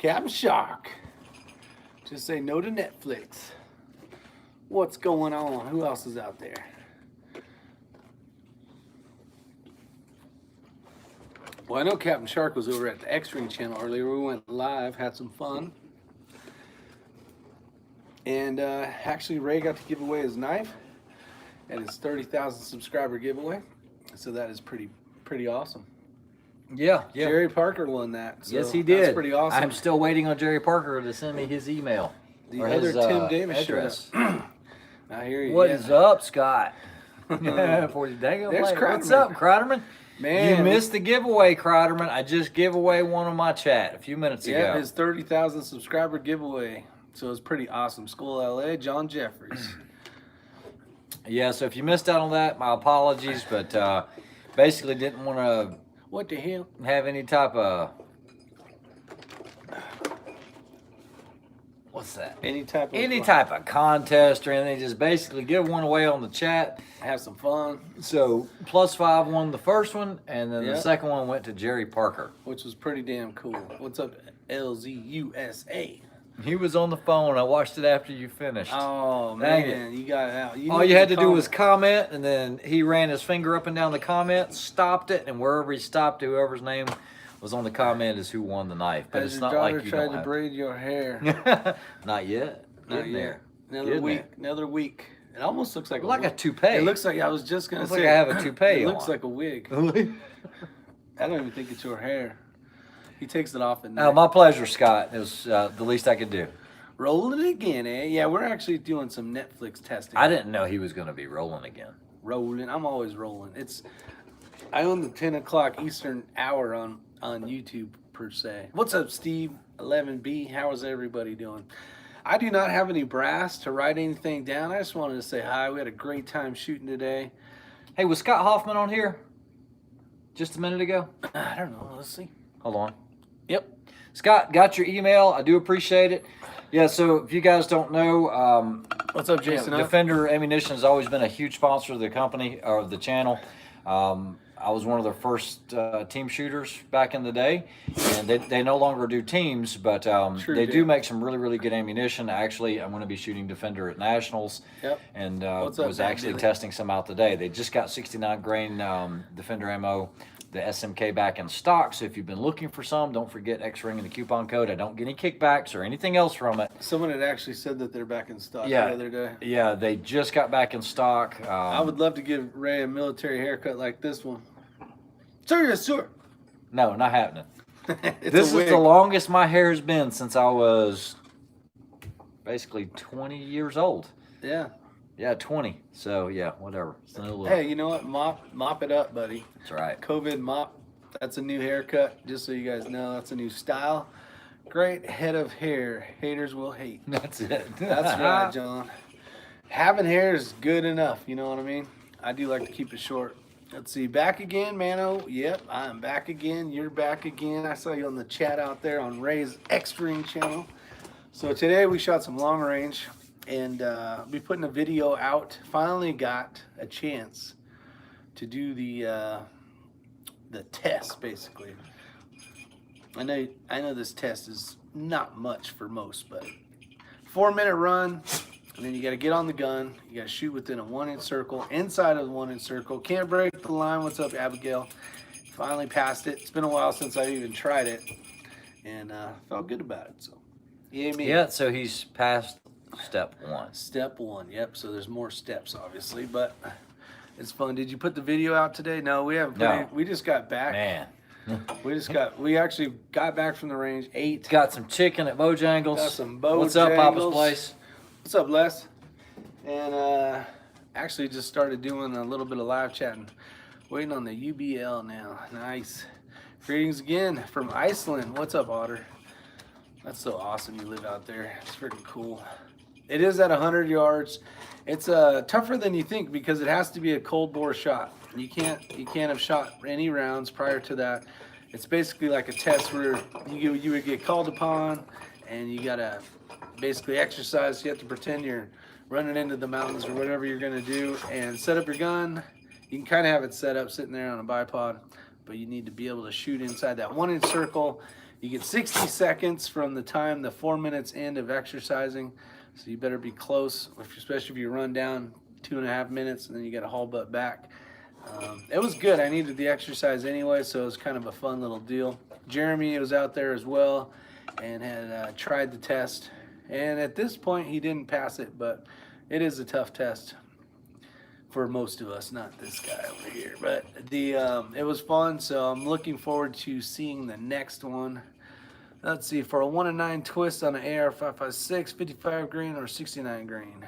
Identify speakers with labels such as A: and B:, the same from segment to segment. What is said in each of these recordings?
A: Captain Shark. Just say no to Netflix. What's going on? Who else is out there? Well, I know Captain Shark was over at the X-Ring channel earlier. We went live, had some fun. And actually, Ray got to give away his knife at his 30,000 subscriber giveaway. So that is pretty awesome.
B: Yeah.
A: Jerry Parker won that. So
B: yes, he did.
A: That's pretty awesome.
B: I'm still waiting on Jerry Parker to send me his email.
A: The other
B: his,
A: Tim Davis
B: address.
A: I hear you.
B: What is up, Scott? What's
A: Kreiderman.
B: up, Kreiderman?
A: Man,
B: you missed the giveaway, Kreiderman. I just gave away one on my chat a few minutes ago.
A: Yeah, his 30,000 subscriber giveaway. So it was pretty awesome. School LA, John Jeffries.
B: Yeah, so if you missed out on that, my apologies, but basically didn't want to
A: what the hell?
B: Have any type of what's that?
A: Any type
B: of contest or anything. Just basically give one away on the chat.
A: Have some fun.
B: So +5 won the first one, and then the second one went to Jerry Parker,
A: which was pretty damn cool. What's up, LZUSA?
B: He was on the phone. I watched it after you finished.
A: Oh man, you got it out.
B: All you had to do was comment, and then he ran his finger up and down the comment, stopped it, and wherever he stopped, whoever's name was on the comment is who won the knife. But it's not like you
A: tried to braid your hair.
B: Not yet.
A: Not yet. Another week. Another week. It almost looks like
B: a toupee.
A: It looks like I was just gonna say.
B: Like I have a toupee.
A: It looks like a wig. I don't even think it's your hair. He takes it off at night.
B: My pleasure, Scott. It was the least I could do.
A: Rolling it again, eh? Yeah, we're actually doing some Netflix testing.
B: I didn't know he was going to be rolling again.
A: Rolling. I'm always rolling. I own the 10 o'clock Eastern hour on YouTube, per se. What's up, Steve? 11B. How is everybody doing? I do not have any brass to write anything down. I just wanted to say hi. We had a great time shooting today.
B: Hey, was Scott Hoffman on here just a minute ago?
A: I don't know. Let's see.
B: Hold on.
A: Yep.
B: Scott, got your email. I do appreciate it. Yeah, so if you guys don't know,
A: what's up, Jason?
B: Defender Ammunition has always been a huge sponsor of the company, or of the channel. I was one of their first team shooters back in the day, and they no longer do teams, but they do make some really, really good ammunition. Actually, I'm going to be shooting Defender at Nationals, and was actually testing some out today. They just got 69 grain Defender ammo, the SMK back in stock. So if you've been looking for some, don't forget X-Ring and the coupon code. I don't get any kickbacks or anything else from it.
A: Someone had actually said that they're back in stock the other day.
B: Yeah, they just got back in stock.
A: I would love to give Ray a military haircut like this one. Sir, yes, sir.
B: No, not happening. This is the longest my hair has been since I was basically 20 years old.
A: Yeah.
B: Yeah, 20. So, yeah, whatever.
A: Hey, you know what? Mop it up, buddy.
B: That's right.
A: COVID mop. That's a new haircut. Just so you guys know, that's a new style. Great head of hair. Haters will hate.
B: That's it.
A: That's right, John. Having hair is good enough. You know what I mean? I do like to keep it short. Let's see. Back again, Mano. Yep, I'm back again. You're back again. I saw you on the chat out there on Ray's X-Ring channel. So today we shot some long range. And be putting a video out. Finally got a chance to do the test, basically. I know this test is not much for most, but 4-minute run, and then you got to get on the gun. You got to shoot within a 1-inch circle, inside of the 1-inch circle. Can't break the line. What's up, Abigail? Finally passed it. It's been a while since I even tried it, and felt good about it. So,
B: yeah. So he's passed. Step 1.
A: Step 1, yep. So there's more steps, obviously, but it's fun. Did you put the video out today? No, we haven't.
B: No.
A: We just got back.
B: Man.
A: We actually got back from the range.
B: Got some chicken at Bojangles.
A: Got some Bojangles.
B: What's up, Papa's Place?
A: What's up, Les? And actually just started doing a little bit of live chatting. Waiting on the UBL now. Nice. Greetings again from Iceland. What's up, Otter? That's so awesome you live out there. It's freaking cool. It is at 100 yards. It's tougher than you think because it has to be a cold bore shot. You can't have shot any rounds prior to that. It's basically like a test where you would get called upon, and you gotta basically exercise. You have to pretend you're running into the mountains or whatever you're gonna do, and set up your gun. You can kind of have it set up sitting there on a bipod, but you need to be able to shoot inside that 1-inch circle. You get 60 seconds from the time the 4 minutes end of exercising. So you better be close, especially if you run down 2.5 minutes and then you got to haul butt back. It was good. I needed the exercise anyway, so it was kind of a fun little deal. Jeremy was out there as well and had tried the test. And at this point, he didn't pass it, but it is a tough test for most of us, not this guy over here. But it was fun, so I'm looking forward to seeing the next one. Let's see, for a 1-9 twist on an AR-556, 55 grain or 69 grain.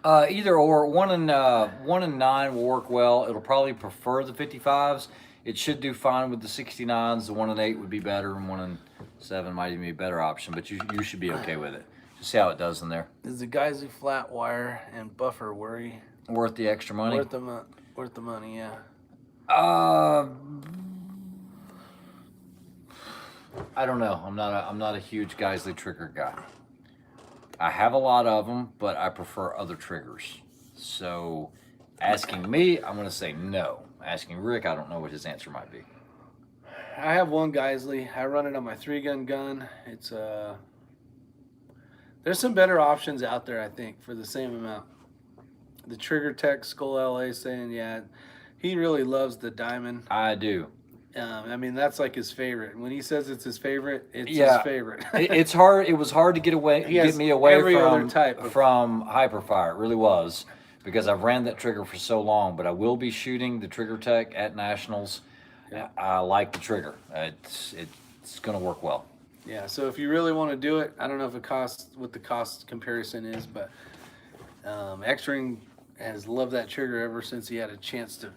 B: Either or. 1-9 will work well. It'll probably prefer the 55s. It should do fine with the 69s. The 1-8 would be better, and 1-7 might even be a better option. But you should be okay with it. Just see how it does in there.
A: Is the Geisley flat wire and buffer
B: worth the extra money?
A: Worth the money, yeah.
B: I don't know. I'm not a huge Geisley trigger guy. I have a lot of them, but I prefer other triggers. So, asking me, I'm going to say no. Asking Rick, I don't know what his answer might be.
A: I have one Geisley. I run it on my 3-gun gun. It's there's some better options out there, I think, for the same amount. The Trigger Tech Skull LA saying, yeah, he really loves the diamond.
B: I do.
A: I mean, that's like his favorite. When he says it's his favorite, it's his favorite.
B: It's hard. It was hard to get me away from Hyperfire. It really was, because I've ran that trigger for so long. But I will be shooting the Trigger Tech at Nationals. Yeah. I like the trigger. It's going to work well.
A: Yeah. So if you really want to do it, I don't know if what the cost comparison is, but X-Ring has loved that trigger ever since he had a chance to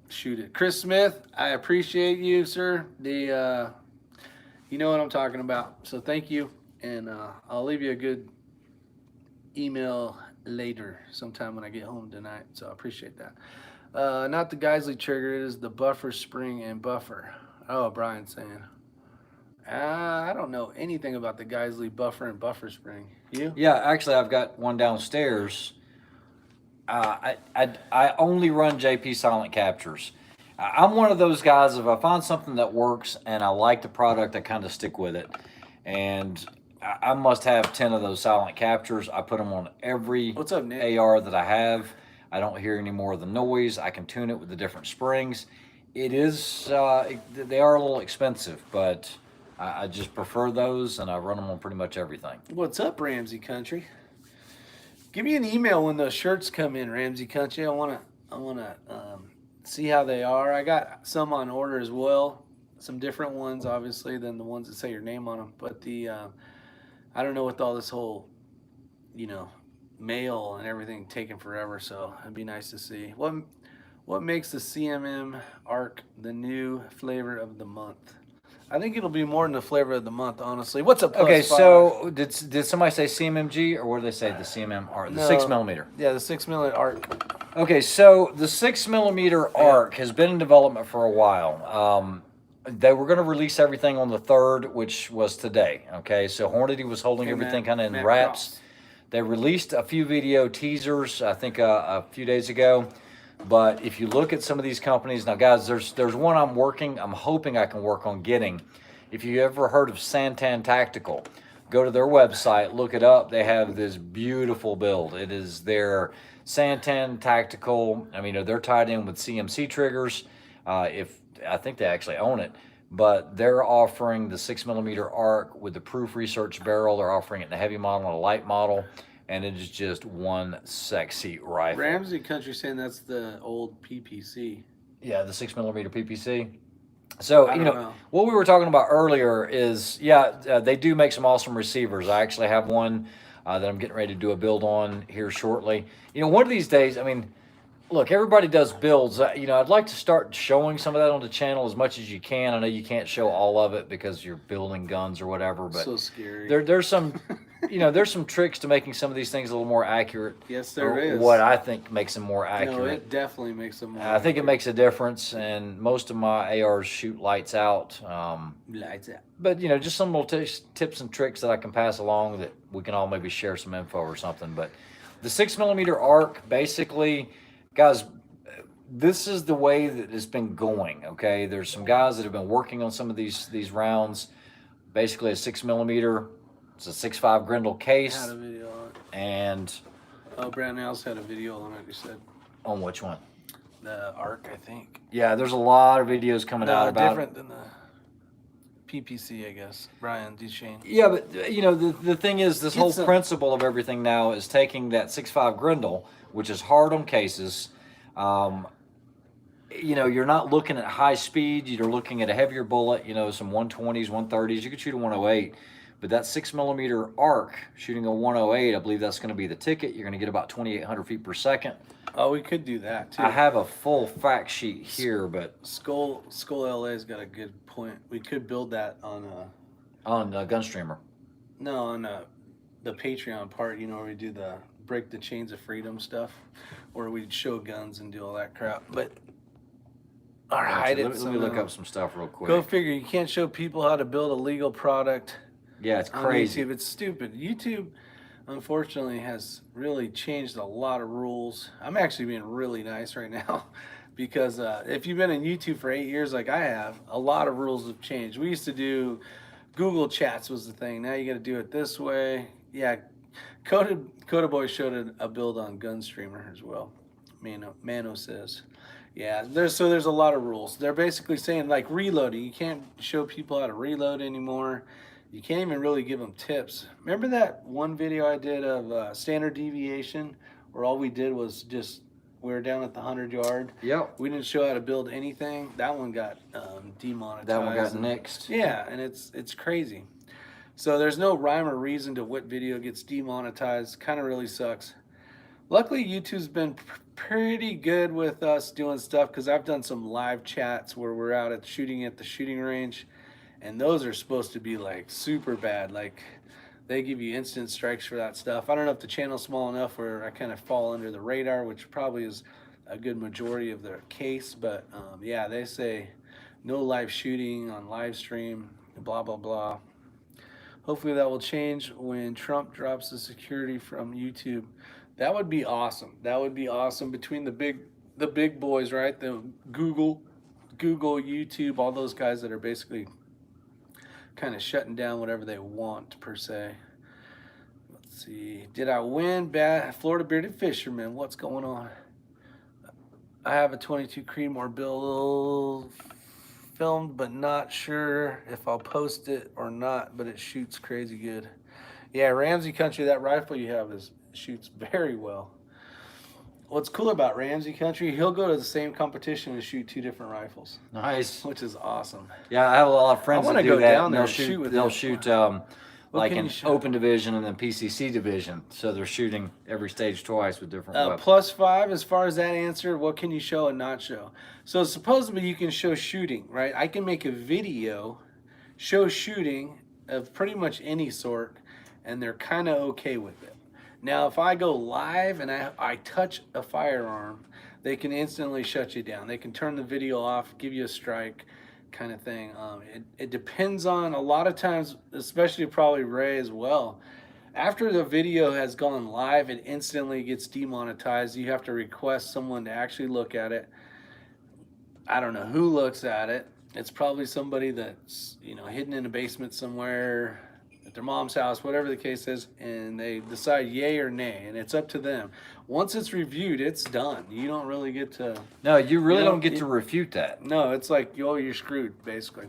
A: shoot it. Chris Smith, I appreciate you, sir. You know what I'm talking about. So thank you, and I'll leave you a good email later, sometime when I get home tonight. So I appreciate that. Not the Geisley trigger. It is the buffer spring and buffer. Oh, Brian's saying. I don't know anything about the Geisley buffer and buffer spring. You?
B: Yeah, actually, I've got one downstairs. I only run JP silent captures. I'm one of those guys, if I find something that works and I like the product, I kind of stick with it. And I must have 10 of those silent captures. I put them on every
A: What's up, Nick?
B: AR that I have. I don't hear any more of the noise. I can tune it with the different springs. It is, they are a little expensive, but I just prefer those, and I run them on pretty much everything.
A: What's up, Ramsey Country? Give me an email when those shirts come in, Ramsey Country. I wanna see how they are. I got some on order as well. Some different ones, obviously, than the ones that say your name on them. But I don't know, with all this whole, mail and everything taking forever. So it'd be nice to see. What makes the CMM ARC the new flavor of the month? I think it'll be more than the flavor of the month, honestly. What's up?
B: Okay, so did somebody say CMMG, or what did they say? The CMM ARC, the 6mm.
A: Yeah, the 6mm ARC.
B: Okay, so the 6mm ARC has been in development for a while. They were going to release everything on the 3rd, which was today. Okay, so Hornady was holding everything kind of in wraps. They released a few video teasers, I think, a few days ago. But if you look at some of these companies, now guys, there's one I'm hoping I can work on getting. If you ever heard of Santan Tactical, go to their website, look it up. They have this beautiful build. It is their Santan Tactical. I mean, they're tied in with CMC triggers. I think they actually own it, but they're offering the 6mm ARC with the Proof Research barrel. They're offering it in a heavy model and a light model. And it is just one sexy rifle.
A: Ramsey Country saying that's the old PPC.
B: Yeah, the 6mm PPC. So, what we were talking about earlier is, they do make some awesome receivers. I actually have one that I'm getting ready to do a build on here shortly. One of these days, look, everybody does builds. I'd like to start showing some of that on the channel as much as you can. I know you can't show all of it because you're building guns or whatever, but
A: so scary.
B: There's some... there's some tricks to making some of these things a little more accurate.
A: Yes, there is.
B: What I think makes them more accurate.
A: No, it definitely makes them more
B: accurate. I think it makes a difference, and most of my ARs shoot lights out.
A: Lights out.
B: But, just some little tips and tricks that I can pass along that we can all maybe share some info or something. But the 6mm ARC, basically, guys, this is the way that it's been going. Okay, there's some guys that have been working on some of these rounds. Basically, a 6mm. It's a 6.5 Grendel case.
A: I had a video on it.
B: And
A: Brandon else had a video on it. You said
B: on which one?
A: The ARC, I think.
B: Yeah, there's a lot of videos coming out about
A: different than the PPC, I guess. Brian Duchesne.
B: Yeah, but you know the thing is, this whole principle of everything now is taking that 6.5 Grendel, which is hard on cases. You know, you're not looking at high speed. You're looking at a heavier bullet. You know, some 120s, 130s. You could shoot a 108, but that 6mm arc shooting a 108, I believe that's going to be the ticket. You're going to get about 2,800 feet per second.
A: Oh, we could do that too.
B: I have a full fact sheet here, but
A: Skull LA's got a good point. We could build that on
B: Gunstreamer.
A: No, on the Patreon part. You know, where we do the break the chains of freedom stuff, where we show guns and do all that crap. But all right,
B: let me look up some stuff real quick.
A: Go figure. You can't show people how to build a legal product.
B: Yeah, it's crazy.
A: On YouTube. It's stupid. YouTube, unfortunately, has really changed a lot of rules. I'm actually being really nice right now because if you've been on YouTube for 8 years like I have, a lot of rules have changed. We used to do Google Chats was the thing. Now you got to do it this way. Yeah, Coda Boy showed a build on Gunstreamer as well. Mano says. Yeah, there's a lot of rules. They're basically saying like reloading. You can't show people how to reload anymore. You can't even really give them tips. Remember that one video I did of standard deviation where all we did was just, we were down at the 100-yard.
B: Yep.
A: We didn't show how to build anything. That one got demonetized.
B: That one got nixed.
A: Yeah, and it's crazy. So there's no rhyme or reason to what video gets demonetized. Kind of really sucks. Luckily, YouTube's been pretty good with us doing stuff because I've done some live chats where we're out at shooting at the shooting range, and those are supposed to be like super bad. Like they give you instant strikes for that stuff. I don't know if the channel's small enough where I kind of fall under the radar, which probably is a good majority of their case. But yeah, they say no live shooting on live stream, blah, blah, blah. Hopefully that will change when Trump drops the security from YouTube. That would be awesome. That would be awesome between the big boys, right? The Google, YouTube, all those guys that are basically kind of shutting down whatever they want per se. Let's see. Did I win? Florida Bearded Fisherman. What's going on? I have a 22 Creedmoor build filmed, but not sure if I'll post it or not, but it shoots crazy good. Yeah, Ramsey Country, that rifle you have shoots very well. What's cool about Ramsey Country, he'll go to the same competition and shoot 2 different rifles.
B: Nice.
A: Which is awesome.
B: Yeah, I have a lot of friends that do that.
A: Down there
B: they'll shoot like an open division and then PCC division. So they're shooting every stage twice with different weapons.
A: +5 as far as that answer, what can you show and not show? So supposedly you can show shooting, right? I can make a video, show shooting of pretty much any sort, and they're kind of okay with it. Now, if I go live and I touch a firearm, they can instantly shut you down. They can turn the video off, give you a strike kind of thing. It depends on, a lot of times, especially probably Ray as well, after the video has gone live, it instantly gets demonetized. You have to request someone to actually look at it. I don't know who looks at it. It's probably somebody that's, you know, hidden in a basement somewhere, at their mom's house, whatever the case is, and they decide yay or nay, and it's up to them. Once it's reviewed, it's done. You don't really get to...
B: No, you really don't get to refute that.
A: No, it's like, oh, you're screwed, basically.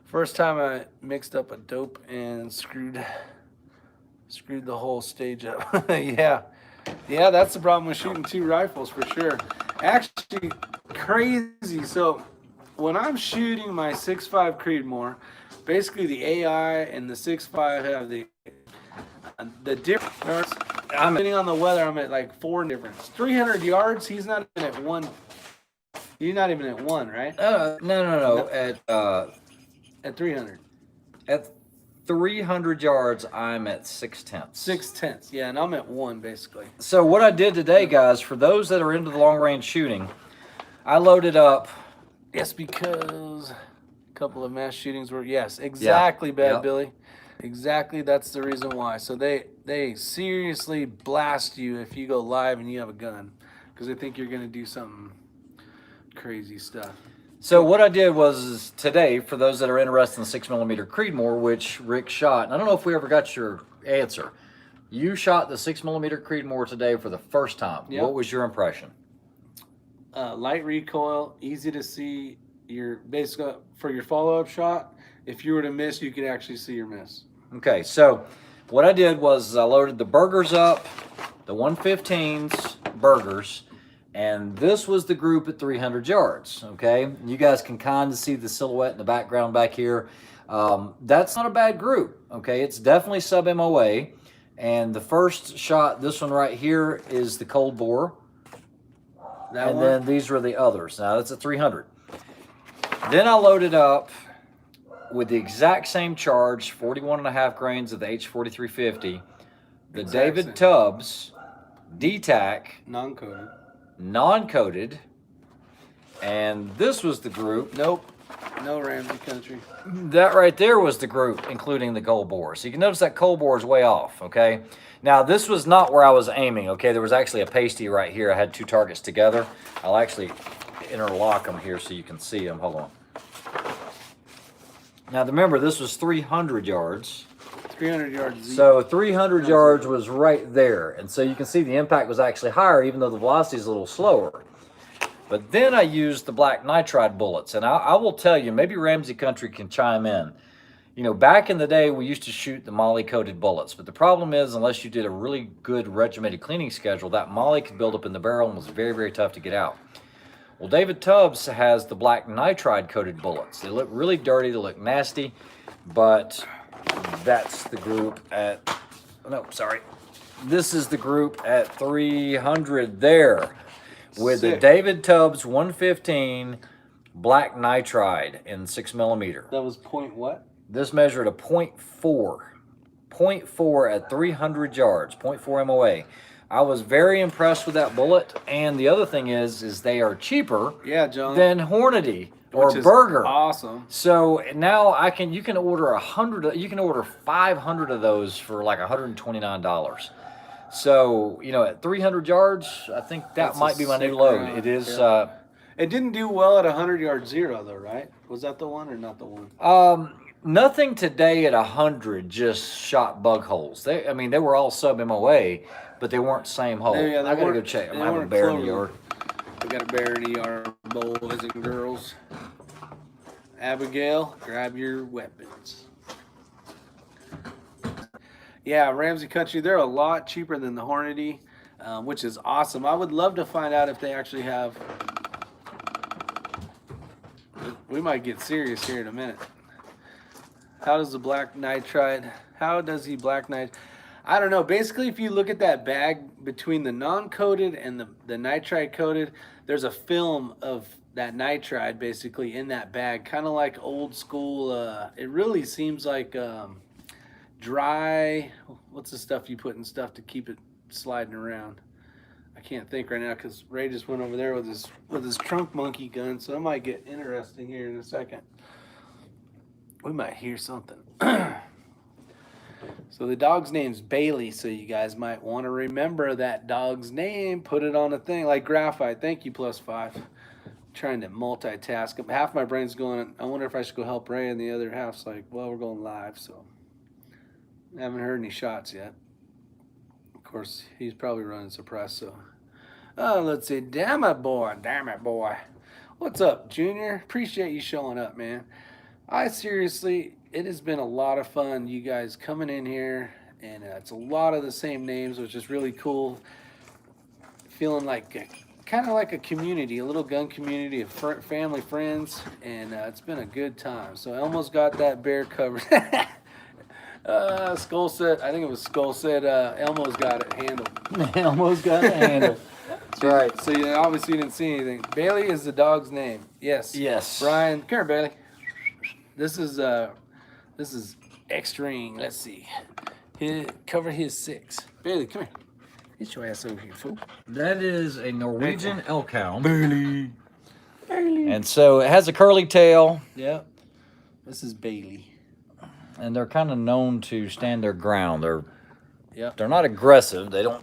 A: First time I mixed up a dope and screwed the whole stage up. Yeah, that's the problem with shooting 2 rifles, for sure. Actually, crazy. So when I'm shooting my 6.5 Creedmoor, basically the AI and the 6.5 have the difference. Depending on the weather, I'm at like 4 difference. 300 yards, he's not even at 1. He's not even at 1, right?
B: No.
A: At 300.
B: At 300 yards, I'm at 6/10.
A: 6/10. Yeah, and I'm at 1 basically.
B: So what I did today, guys, for those that are into the long range shooting, I loaded up.
A: Yes, because a couple of mass shootings were, yes, exactly, Bad Billy. Exactly, that's the reason why. So they seriously blast you if you go live and you have a gun, because they think you're going to do something crazy stuff.
B: So what I did was today, for those that are interested in the 6mm Creedmoor, which Rick shot, and I don't know if we ever got your answer. You shot the 6mm Creedmoor today for the first time.
A: Yep.
B: What was your impression?
A: Light recoil, easy to see. Your basically for your follow-up shot, if you were to miss, you could actually see your miss.
B: Okay, so what I did was I loaded the burgers up, the 115s burgers, and this was the group at 300 yards, okay? You guys can kind of see the silhouette in the background back here. That's not a bad group, okay? It's definitely sub-MOA. And the first shot, this one right here, is the cold bore. And then these are the others. Now, that's a 300. Then I loaded up with the exact same charge, 41.5 grains of the H4350, the David Tubbs D-Tac.
A: Non-coated.
B: Non-coated, and this was the group.
A: Nope, no Ramsey Country.
B: That right there was the group, including the cold bore. So you can notice that cold bore is way off, okay? Now, this was not where I was aiming, okay? There was actually a pasty right here. I had two targets together. I'll actually interlock them here so you can see them. Hold on. Now, remember, this was 300 yards.
A: 300 yards.
B: So 300 yards was right there. And so you can see the impact was actually higher, even though the velocity is a little slower. But then I used the black nitride bullets. And I will tell you, maybe Ramsey Country can chime in. You know, back in the day, we used to shoot the moly-coated bullets. But the problem is, unless you did a really good regimented cleaning schedule, that moly could build up in the barrel and was very, very tough to get out. Well, David Tubbs has the black nitride-coated bullets. They look really dirty. They look nasty. But that's the group at, no, sorry. This is the group at 300 there with the David Tubbs 115 black nitride in 6mm.
A: That was point what?
B: This measured a 0.4. 0.4 at 300 yards, 0.4 MOA. I was very impressed with that bullet. And the other thing is they are cheaper than Hornady or Burger.
A: Awesome.
B: So now you can order 100, you can order 500 of those for like $129. So, you know, at 300 yards, I think that might be my new load.
A: Round.
B: It is.
A: It didn't do well at 100 yard zero though, right? Was that the one or not the one?
B: Nothing today at 100 just shot bug holes. I mean, they were all sub MOA, but they weren't the same hole.
A: Yeah,
B: I gotta go check. I'm having a bear in the yard.
A: We got a bear in the yard, boys and girls. Abigail, grab your weapons. Yeah, Ramsey Country, they're a lot cheaper than the Hornady, which is awesome. I would love to find out if they actually have. We might get serious here in a minute. How does the black nitride, how does he black nitride? I don't know. Basically, if you look at that bag between the non-coated and the nitride coated, there's a film of that nitride basically in that bag, kind of like old school. It really seems like dry. What's the stuff you put in stuff to keep it sliding around? I can't think right now because Ray just went over there with his trunk monkey gun, so it might get interesting here in a second. We might hear something. So the dog's name's Bailey, so you guys might want to remember that dog's name. Put it on a thing like graphite. Thank you, +5. Trying to multitask. Half my brain's going, I wonder if I should go help Ray, and the other half's like, well, we're going live, so I haven't heard any shots yet. Of course, he's probably running suppressed, so. Oh, let's see. Damn it, boy. Damn it, boy. What's up, Junior? Appreciate you showing up, man. It has been a lot of fun, you guys coming in here, and it's a lot of the same names, which is really cool. Feeling like kind of like a community, a little gun community of family, friends, and it's been a good time. So I almost got that bear covered. Skull said, I think it was Skull said, Elmo's got it handled.
B: Elmo's got it handled. That's right.
A: So you obviously didn't see anything. Bailey is the dog's name. Yes.
B: Yes.
A: Brian, come here, Bailey. This is extreme. Let's see. Cover his 6. Bailey, come here. Get your ass over here, fool.
B: That is a Norwegian elk hound.
A: Bailey.
B: And so it has a curly tail.
A: Yep. This is Bailey.
B: And they're kind of known to stand their ground.
A: Yep.
B: They're not aggressive. They don't.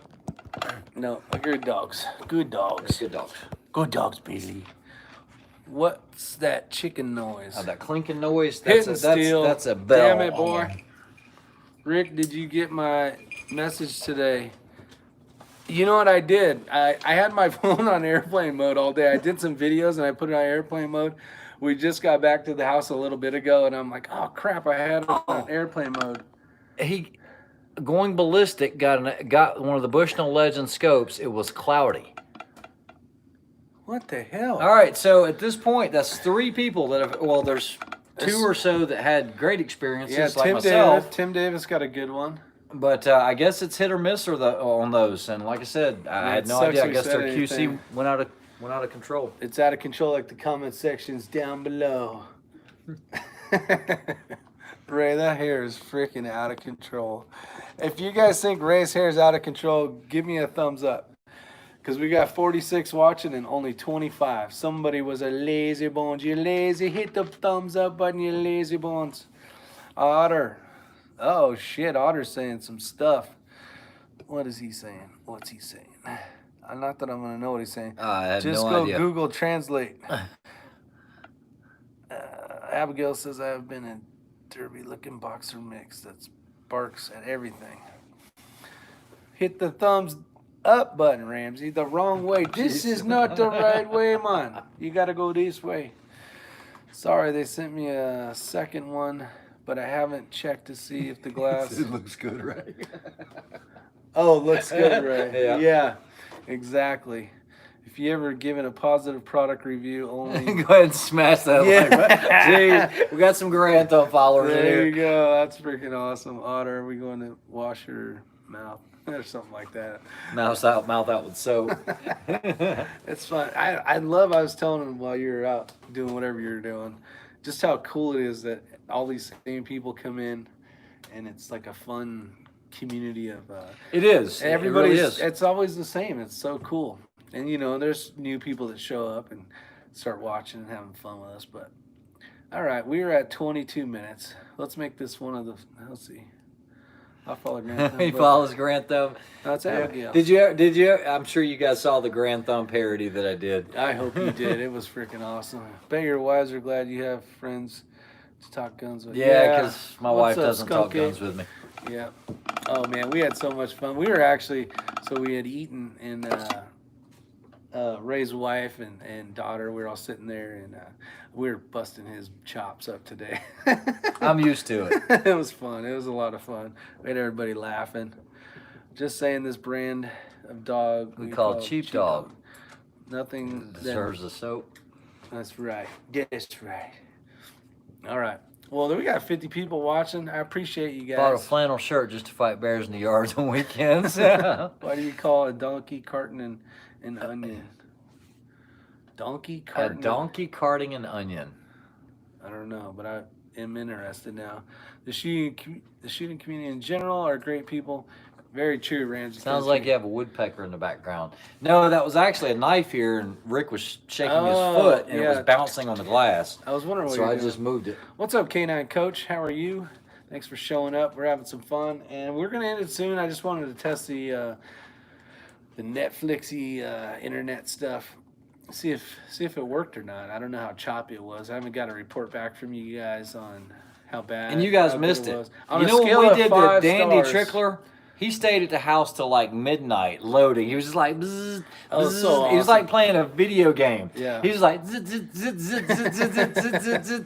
A: No, good dogs. Good dogs.
B: Good dogs.
A: Good dogs, Bailey. What's that chicken noise?
B: That clinking noise.
A: Hitting steel.
B: That's a bell.
A: Damn it, boy. Rick, did you get my message today? You know what I did? I had my phone on airplane mode all day. I did some videos and I put it on airplane mode. We just got back to the house a little bit ago, and I'm like, oh crap, I had it on airplane mode.
B: Going ballistic got one of the Bushnell Legend scopes. It was cloudy.
A: What the hell?
B: All right, so at this point, that's 3 people that have. Well, there's 2 or so that had great experiences, like myself.
A: Tim Davis got a good one.
B: But I guess it's hit or miss on those. And like I said, I had no idea. I guess their QC went out of control.
A: It's out of control, like the comment sections down below. Ray, that hair is freaking out of control. If you guys think Ray's hair is out of control, give me a thumbs up. Because we got 46 watching and only 25. Somebody was a lazy bones. You lazy. Hit the thumbs up button, you lazy bones. Otter. Oh, shit. Otter's saying some stuff. What is he saying? What's he saying? Not that I'm going to know what he's saying.
B: I had
A: Just
B: no
A: go
B: idea.
A: Google Translate. Abigail says I have been in derby-looking boxer mix that barks at everything. Hit the thumbs up button, Ramsey. The wrong way. This is not the right way, man. You got to go this way. Sorry, they sent me a second one, but I haven't checked to see if the glass...
B: It looks good, right?
A: Oh, looks good, right?
B: Yeah.
A: Exactly. If you ever given a positive product review, only...
B: Go ahead and smash that like button. Jeez, we got some Grand Thumb followers in
A: There
B: here.
A: you go. That's freaking awesome. Otter, are we going to wash your mouth? Or something like that.
B: Mouth out with soap.
A: It's fun. I was telling him while you were out doing whatever you're doing, just how cool it is that all these same people come in, and it's like a fun community of...
B: It is.
A: Everybody's,
B: It really is.
A: It's always the same. It's so cool. And, you know, there's new people that show up and start watching and having fun with us. But, all right, we are at 22 minutes. Let's make this one of the... Let's see. I'll follow Grand Thumb.
B: He follows Grand Thumb.
A: That's Abigail.
B: Did you? I'm sure you guys saw the Grand Thumb parody that I did.
A: I hope you did. It was freaking awesome. Bet your wives are glad you have friends to talk guns with.
B: Yeah, because my wife
A: What's up,
B: doesn't talk
A: Skunky?
B: guns with me.
A: Yeah. Oh, man, we had so much fun. We were actually... So we had eaten and... Ray's wife and daughter, we were all sitting there, and we were busting his chops up today.
B: I'm used to it.
A: It was fun. It was a lot of fun. We had everybody laughing. Just saying, this brand of dog
B: We call cheap dog.
A: Nothing
B: Deserves the soap.
A: That's right. That's right. All right. Well, we got 50 people watching. I appreciate you guys.
B: Bought a flannel shirt just to fight bears in the yards on weekends.
A: Why do you call a donkey carton and onion? Donkey carton.
B: A donkey carting an onion.
A: I don't know, but I am interested now. The shooting community in general are great people. Very true, Ramsey.
B: Sounds like you have a woodpecker in the background. No, that was actually a knife here, and Rick was shaking his foot, and it was bouncing on the glass.
A: I was wondering what
B: so
A: you were
B: I
A: doing.
B: just moved it.
A: What's up, K9 Coach? How are you? Thanks for showing up. We're having some fun, and we're gonna end it soon. I just wanted to test the Netflixy internet stuff. See if it worked or not. I don't know how choppy it was. I haven't got a report back from you guys on how bad.
B: And you guys
A: how
B: missed
A: good
B: it.
A: was. On
B: You
A: a
B: know
A: scale
B: when we
A: of
B: did the
A: 5
B: Dandy
A: stars,
B: Trickler? He stayed at the house till like midnight loading. He was just like, bzz,
A: Oh,
B: bzz.
A: so
B: He was
A: awesome.
B: like playing a video game.
A: Yeah.
B: He was like, zzz, zzz, zzz, zzz, zzz, zzz, zzz, zzz.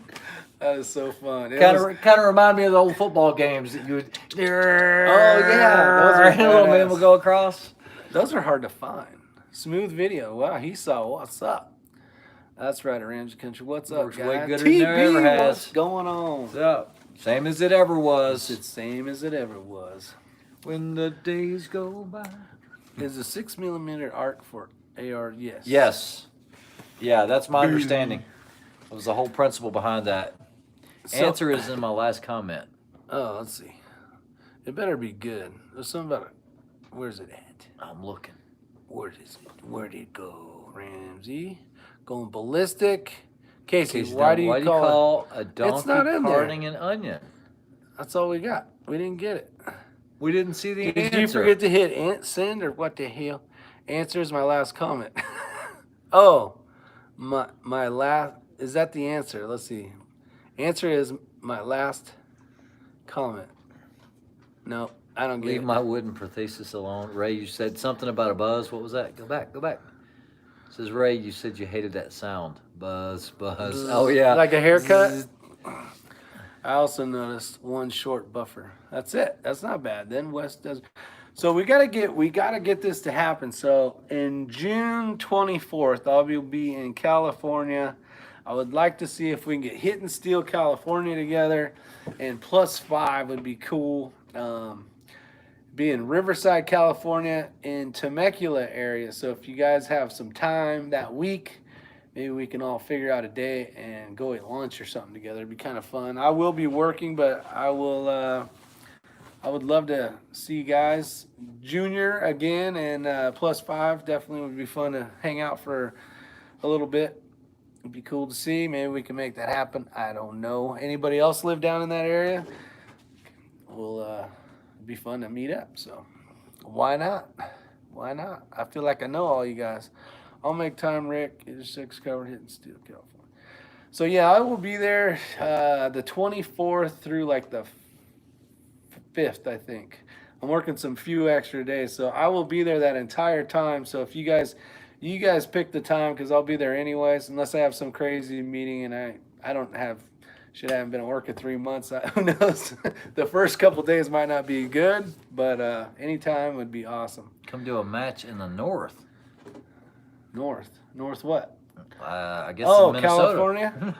A: That was so fun. It
B: Kind
A: was-
B: of remind me of the old football games that you would. Oh
A: yeah, those are
B: and a little man
A: badass.
B: would go across.
A: Those are hard to find. Smooth video. Wow, he saw what's up. That's right, Orange Country. What's up,
B: Works
A: guys?
B: way gooder than it ever has.
A: What's going on?
B: What's up? Same as it ever was.
A: It's the same as it ever was.
B: When the days go by.
A: Is a 6mm arc for AR? Yes.
B: Yes. Yeah, that's my understanding. That was the whole principle behind that.
A: So-
B: Answer is in my last comment.
A: Oh, let's see. It better be good. There's something about it. Where's it at?
B: I'm looking.
A: Where'd it go, Ramsey? Going ballistic. Casey, why do you call it?
B: a donkey
A: not in there.
B: carting an onion?
A: That's all we got. We didn't get it.
B: We didn't see the
A: Did
B: answer.
A: you forget to hit send or what the hell? Answer is my last comment. Oh, My last, is that the answer? Let's see. Answer is my last comment. No, I don't get
B: Leave
A: it.
B: my wooden prosthesis alone. Ray, you said something about a buzz. What was that? Go back. Go back. Says Ray, you said you hated that sound. Buzz, buzz. Oh yeah.
A: Like a haircut? I also noticed one short buffer. That's it. That's not bad. Then West does. So we gotta get this to happen. So in June 24th, I'll be in California. I would like to see if we can get Hit and Steel California together, and +5 would be cool. Be in Riverside, California, in Temecula area. So if you guys have some time that week, maybe we can all figure out a day and go eat lunch or something together. It'd be kind of fun. I will be working, but I would love to see you guys. Junior again, and +5 definitely would be fun to hang out for a little bit. It'd be cool to see. Maybe we can make that happen. I don't know. Anybody else live down in that area? It'd be fun to meet up. So why not? Why not? I feel like I know all you guys. I'll make time, Rick. Isyour6 covered Hit and Steel, California. So yeah, I will be there the 24th through like the 5th, I think. I'm working some few extra days, so I will be there that entire time. So if you guys pick the time, because I'll be there anyways, unless I have some crazy meeting and I don't have. Shit, I haven't been at work in 3 months. Who knows? The first couple days might not be good, but any time would be awesome.
B: Come do a match in the north.
A: North what?
B: I guess
A: Oh,
B: in Minnesota.
A: California?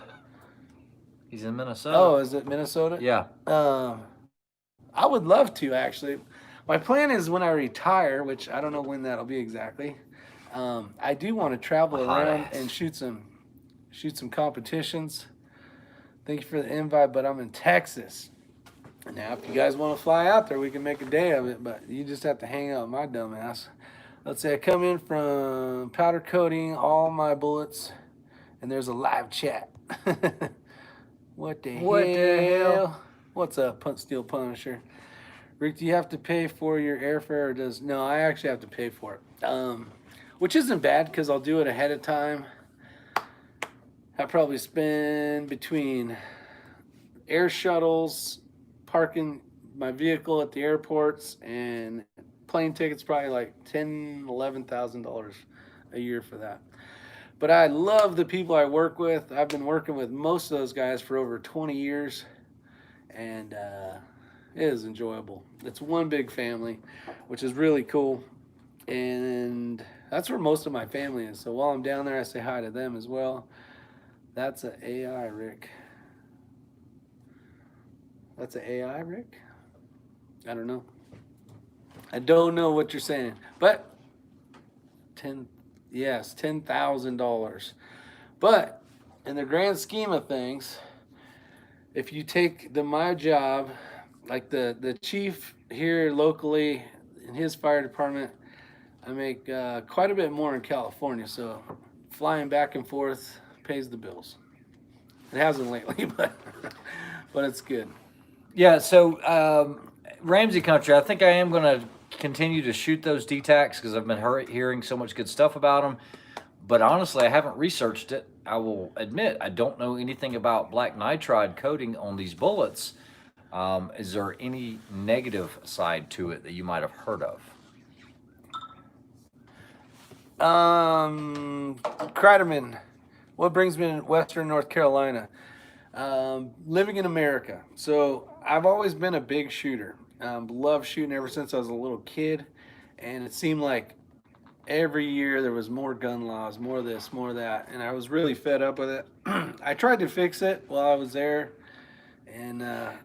B: He's in Minnesota.
A: Oh, is it Minnesota?
B: Yeah.
A: I would love to, actually. My plan is when I retire, which I don't know when that'll be exactly. I do want to travel around and shoot some competitions. Thank you for the invite, but I'm in Texas. Now, if you guys want to fly out there, we can make a day of it, but you just have to hang out with my dumb ass. Let's say I come in from powder coating all my bullets, and there's a live chat. What the hell? What's up, Steel Punisher? Rick, do you have to pay for your airfare, or does... No, I actually have to pay for it. Which isn't bad, because I'll do it ahead of time. I probably spend between air shuttles, parking my vehicle at the airports, and plane tickets, probably like $11,000 a year for that. But I love the people I work with. I've been working with most of those guys for over 20 years, and it is enjoyable. It's one big family, which is really cool, and that's where most of my family is. So while I'm down there, I say hi to them as well. That's an AI, Rick. That's an AI, Rick? I don't know. I don't know what you're saying. But $10,000. But in the grand scheme of things, if you take my job, like the chief here locally in his fire department, I make quite a bit more in California. So flying back and forth pays the bills. It hasn't lately, but it's good.
B: Yeah, so Ramsey Country, I think I am going to continue to shoot those DTACs because I've been hearing so much good stuff about them. But honestly, I haven't researched it. I will admit I don't know anything about black nitride coating on these bullets. Is there any negative side to it that you might have heard of?
A: Kreiderman, what brings me to Western North Carolina? Living in America. So I've always been a big shooter. Love shooting ever since I was a little kid. And it seemed like every year there was more gun laws, more this, more that. And I was really fed up with it. I tried to fix it while I was there. And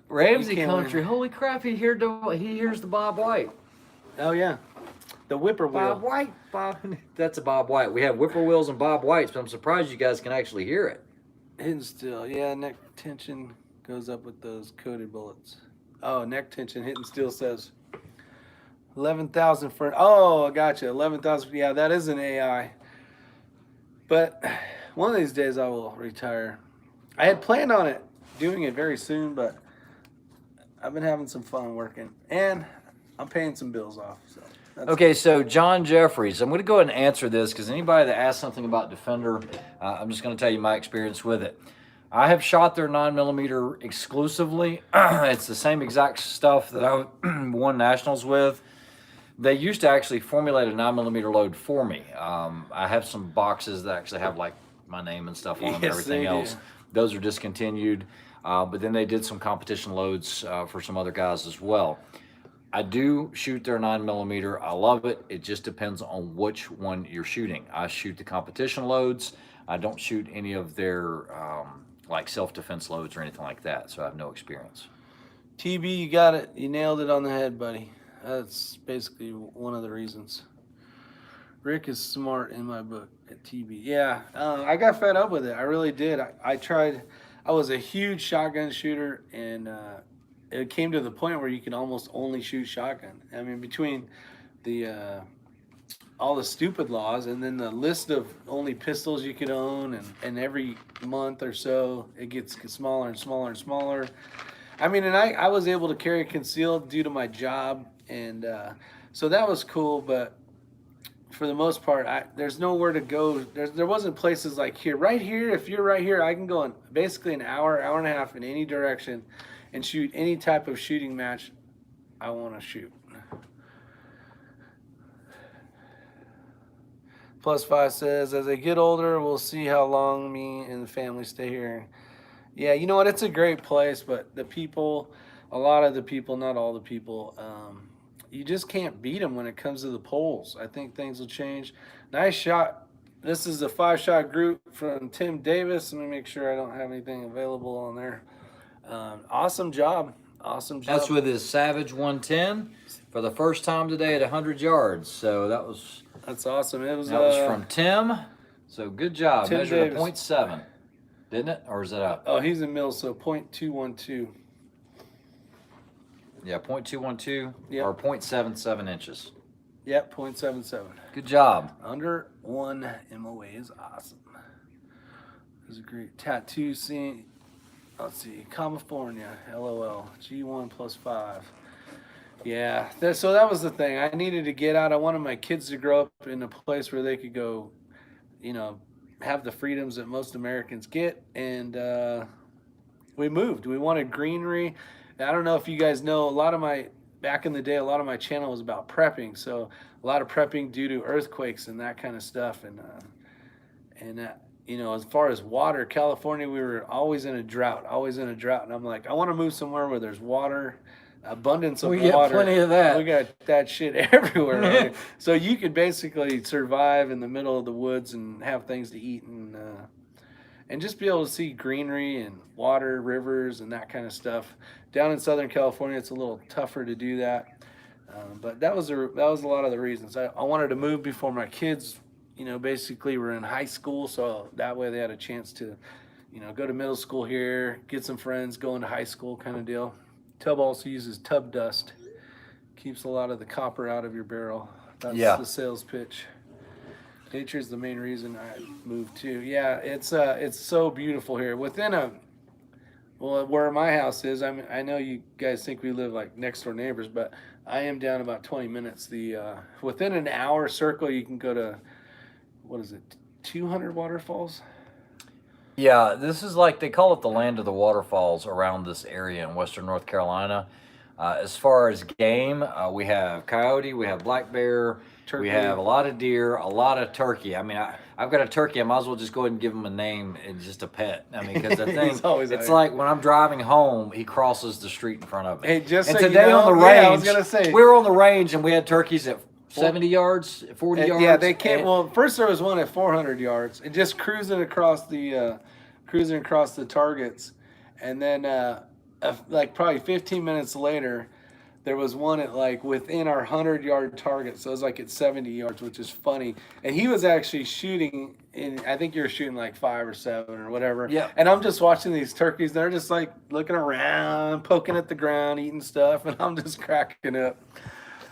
B: Ramsey Country, holy crap, he hears the Bob White.
A: Oh, yeah. The whippoorwill.
B: Bob White. That's a Bob White. We have whippoorwills and Bob Whites, but I'm surprised you guys can actually hear it.
A: Hidden steel. Yeah, neck tension goes up with those coated bullets. Oh, neck tension. Hidden steel says 11,000 for... Oh, I gotcha. 11,000. Yeah, that is an AI. But one of these days I will retire. I had planned on it, doing it very soon, but I've been having some fun working. And I'm paying some bills off. So.
B: Okay, so John Jeffries, I'm going to go ahead and answer this because anybody that asks something about Defender, I'm just going to tell you my experience with it. I have shot their 9mm exclusively. It's the same exact stuff that I won nationals with. They used to actually formulate a 9mm load for me. I have some boxes that actually have like my name and stuff on them and everything else. Those are discontinued, but then they did some competition loads for some other guys as well. I do shoot their 9mm. I love it. It just depends on which one you're shooting. I shoot the competition loads. I don't shoot any of their like self-defense loads or anything like that, so I have no experience.
A: TB, you got it. You nailed it on the head, buddy. That's basically one of the reasons. Rick is smart in my book at TB. Yeah, I got fed up with it. I really did. I tried. I was a huge shotgun shooter, and it came to the point where you can almost only shoot shotgun. I mean, between the all the stupid laws and then the list of only pistols you could own, and every month or so it gets smaller and smaller and smaller. I mean, and I was able to carry concealed due to my job, and so that was cool, but for the most part, there's nowhere to go. There wasn't places like here. Right here, if you're right here, I can go in basically an hour, hour and a half in any direction and shoot any type of shooting match I want to shoot. +5 says, as I get older, we'll see how long me and the family stay here. Yeah, you know what? It's a great place, but the people, a lot of the people, not all the people, you just can't beat them when it comes to the polls. I think things will change. Nice shot. This is a 5-shot group from Tim Davis. Let me make sure I don't have anything available on there. Awesome job. Awesome job.
B: That's with his Savage 110 for the first time today at 100 yards. So that's
A: awesome. That was
B: from Tim. So good job.
A: Tim
B: Measured
A: Davis.
B: a .7, didn't it? Or is it up?
A: Oh, he's in mils, so .212.
B: Yeah, .212
A: Yep.
B: or .77 inches.
A: Yep, .77.
B: Good job.
A: Under 1 MOA is awesome. There's a great tattoo scene. Let's see, California, LOL, G1 +5. Yeah, so that was the thing. I needed to get out. I wanted my kids to grow up in a place where they could go, you know, have the freedoms that most Americans get. And we moved. We wanted greenery. I don't know if you guys know, back in the day, a lot of my channel was about prepping. So a lot of prepping due to earthquakes and that kind of stuff. And you know, as far as water, California, we were always in a drought. And I'm like, I want to move somewhere where there's water, abundance of water.
B: We get plenty of that.
A: We got that shit everywhere. Right? So you could basically survive in the middle of the woods and have things to eat and just be able to see greenery and water, rivers, and that kind of stuff. Down in Southern California, it's a little tougher to do that. But that was a lot of the reasons. I wanted to move before my kids, you know, basically were in high school, so that way they had a chance to, you know, go to middle school here, get some friends, go into high school kind of deal. Tub also uses tub dust. Keeps a lot of the copper out of your barrel. That's the sales pitch. Nature is the main reason I moved too. Yeah, it's so beautiful here. Where my house is, I know you guys think we live like next door neighbors, but I am down about 20 minutes. Within an hour circle, you can go to, 200 waterfalls?
B: Yeah, this is like, they call it the land of the waterfalls around this area in western North Carolina. As far as game, we have coyote, we have black bear, turkey. We have a lot of deer, a lot of turkey. I mean, I've got a turkey. I might as well just go ahead and give him a name and just a pet. I mean, because the thing, it's like when I'm driving home, he crosses the street in front of me.
A: Hey, just
B: and
A: so
B: today
A: you know,
B: on the range,
A: I was gonna say,
B: we were on the range and we had turkeys at 70 yards, 40 yards.
A: Yeah, they can't. Well, first there was one at 400 yards, and just cruising across the targets, and then like probably 15 minutes later, there was one at like within our 100-yard target, so it was like at 70 yards, which is funny. And he was actually shooting in, I think you were shooting like 5 or 7 or whatever.
B: Yeah.
A: And I'm just watching these turkeys. They're just like looking around, poking at the ground, eating stuff, and I'm just cracking up.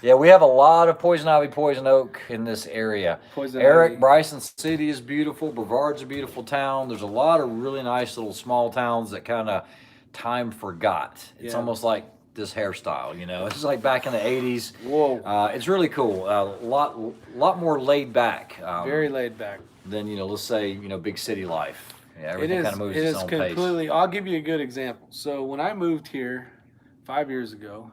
B: Yeah, we have a lot of poison ivy, poison oak in this area.
A: Ivy.
B: Bryson City is beautiful. Brevard's a beautiful town. There's a lot of really nice little small towns that kind of time forgot. It's almost like this hairstyle. You know, it's like back in the '80s.
A: Whoa.
B: It's really cool. A lot more laid back.
A: Very laid back.
B: Than, you know, let's say, you know, big city life. Yeah,
A: It
B: everything
A: is.
B: kind of moves
A: It
B: its
A: is
B: own
A: completely.
B: pace.
A: I'll give you a good example. So when I moved here 5 years ago,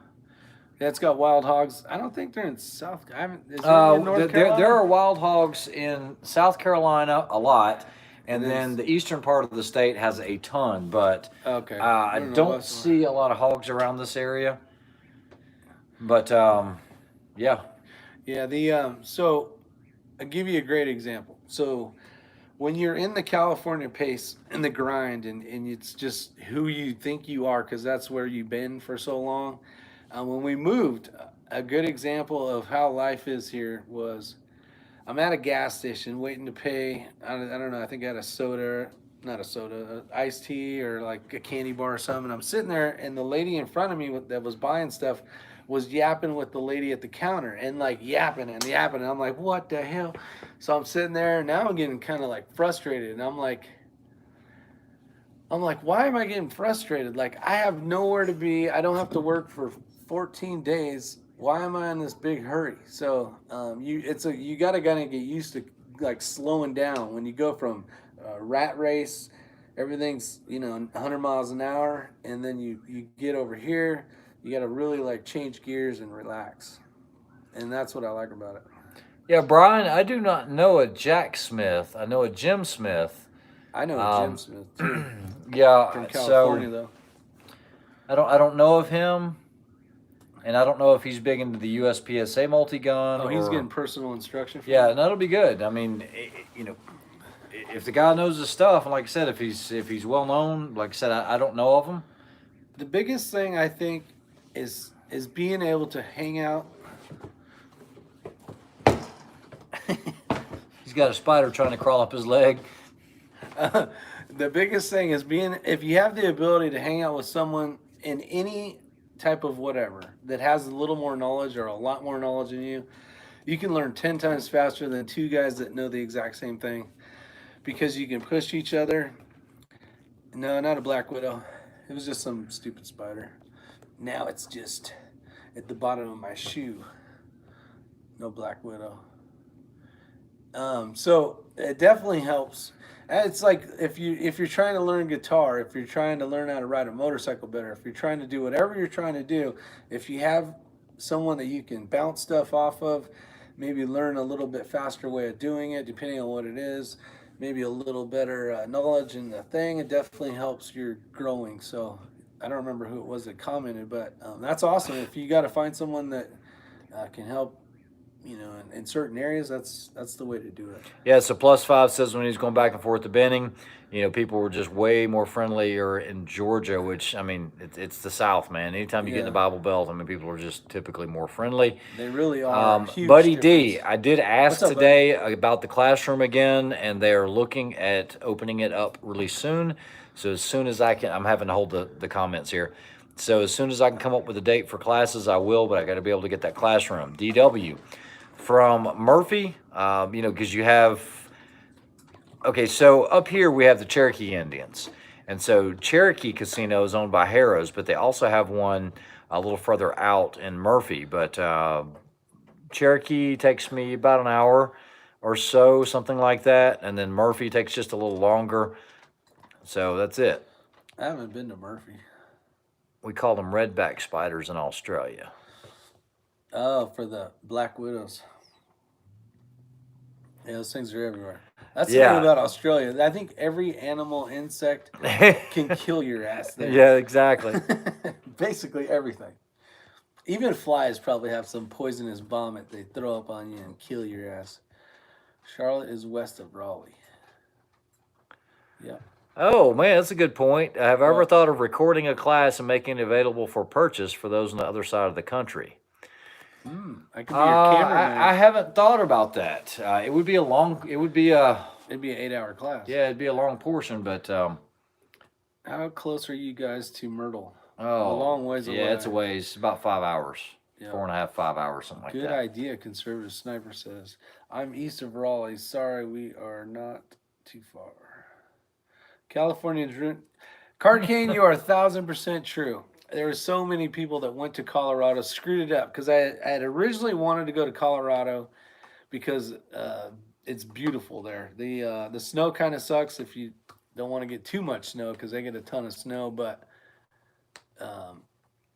A: it's got wild hogs. I don't think they're in South. I haven't. Is there any in North Carolina?
B: There are wild hogs in South Carolina a lot, and
A: It
B: then
A: is.
B: the eastern part of the state has a ton. But
A: Okay.
B: I
A: don't know
B: don't
A: what's-
B: see a lot of hogs around this area. But yeah,
A: Yeah. The So I'll give you a great example. So when you're in the California pace and the grind, and it's just who you think you are, because that's where you've been for so long. When we moved, a good example of how life is here was I'm at a gas station waiting to pay. I don't know. I think I had a soda, not a soda, iced tea or like a candy bar or something. I'm sitting there, and the lady in front of me that was buying stuff was yapping with the lady at the counter and like yapping and yapping. And I'm like, what the hell? So I'm sitting there, and now I'm getting kind of like frustrated. And I'm like, why am I getting frustrated? Like, I have nowhere to be. I don't have to work for 14 days. Why am I in this big hurry? So you gotta kind of get used to like slowing down when you go from rat race. Everything's 100 miles an hour, and then you get over here. You gotta really like change gears and relax, and that's what I like about it.
B: yeah, Brian. I do not know a Jack Smith. I know a Jim Smith.
A: I know Jim Smith too,
B: Yeah,
A: from California
B: so
A: though.
B: I don't know of him, and I don't know if he's big into the USPSA multi-gun.
A: Oh, he's
B: or,
A: getting personal instruction. From
B: Yeah, and that'll be good. I mean, you know, if the guy knows his stuff, and like I said, if he's well known, like I said, I don't know of him.
A: The biggest thing I think is being able to hang out.
B: He's got a spider trying to crawl up his leg.
A: The biggest thing is if you have the ability to hang out with someone in any type of whatever that has a little more knowledge or a lot more knowledge than you can learn 10 times faster than two guys that know the exact same thing, because you can push each other. No, not a black widow. It was just some stupid spider. Now it's just at the bottom of my shoe. No black widow. So it definitely helps. It's like if you're trying to learn guitar, if you're trying to learn how to ride a motorcycle better, if you're trying to do whatever you're trying to do, if you have someone that you can bounce stuff off of, maybe learn a little bit faster way of doing it, depending on what it is, maybe a little better knowledge in the thing, it definitely helps your growing. So I don't remember who it was that commented, but that's awesome. If you got to find someone that can help, in certain areas, that's the way to do it.
B: Yeah, so +5 says when he's going back and forth to Benning, people were just way more friendlier in Georgia, which, I mean, it's the South, man. Anytime you get in the Bible Belt, I mean, people are just typically more friendly.
A: They really are. Huge
B: Buddy
A: difference.
B: D, I did ask
A: What's up,
B: today about the classroom again, and they're looking at opening it up really soon. So as soon as I can, I'm having to hold the comments here. So as soon as I can come up with a date for classes, I will, but I got to be able to get that classroom. DW. From Murphy, because you have, okay, so up here we have the Cherokee Indians. And so Cherokee Casino is owned by Harrah's, but they also have one a little further out in Murphy. But Cherokee takes me about an hour or so, something like that. And then Murphy takes just a little longer. So that's it.
A: I haven't been to Murphy.
B: We call them redback spiders in Australia.
A: Oh, for the black widows. Yeah, those things are everywhere. That's the thing about Australia. I think every animal, insect can kill your ass there.
B: Yeah, exactly.
A: Basically everything. Even flies probably have some poisonous vomit they throw up on you and kill your ass. Charlotte is west of Raleigh. Yeah.
B: Oh, man, that's a good point. Have I ever thought of recording a class and making it available for purchase for those on the other side of the country?
A: I could be your cameraman.
B: I haven't thought about that. It would be a long,
A: It'd be an 8-hour class.
B: yeah, it'd be a long portion, but,
A: How close are you guys to Myrtle?
B: oh,
A: A long ways away.
B: Yeah, it's a ways, about 5 hours,
A: Yeah.
B: 4.5, 5 hours, something like
A: Good
B: that.
A: idea, conservative sniper says. I'm east of Raleigh. Sorry, we are not too far. Californians ruin. Carcane, you are 1,000% true. there were so many people that went to Colorado, screwed it up because I had originally wanted to go to Colorado because it's beautiful there. The snow kind of sucks if you don't want to get too much snow because they get a ton of snow. But